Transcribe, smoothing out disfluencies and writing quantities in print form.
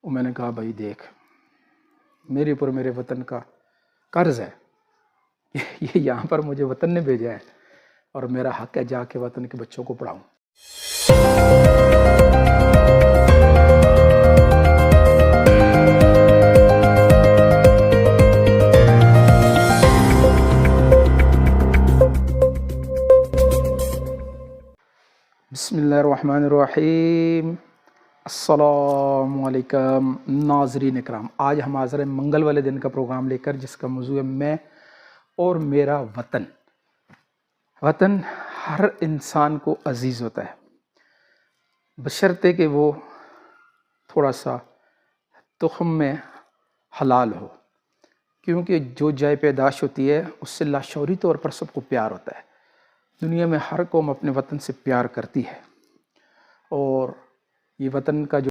और मैंने कहा भाई देख, मेरे ऊपर मेरे वतन का कर्ज है, ये यहाँ पर मुझे वतन ने भेजा है और मेरा हक है जाके वतन के बच्चों को पढ़ाऊँ। बिस्मिल्लाहिर्रहमानिर्रहीम। अस्सलामुअलैकुम नाज़रीन इकराम, आज हम हाज़िर हैं मंगल वाले दिन का प्रोग्राम लेकर, जिसका मौजू है मैं और मेरा वतन। वतन हर इंसान को अजीज़ होता है, बशर्ते कि वो थोड़ा सा तुख़्म में हलाल हो, क्योंकि जो जाए पैदाश होती है उससे लाशौरी तौर पर सबको प्यार होता है। दुनिया में हर कौम अपने वतन से प्यार करती है और ये वतन का जो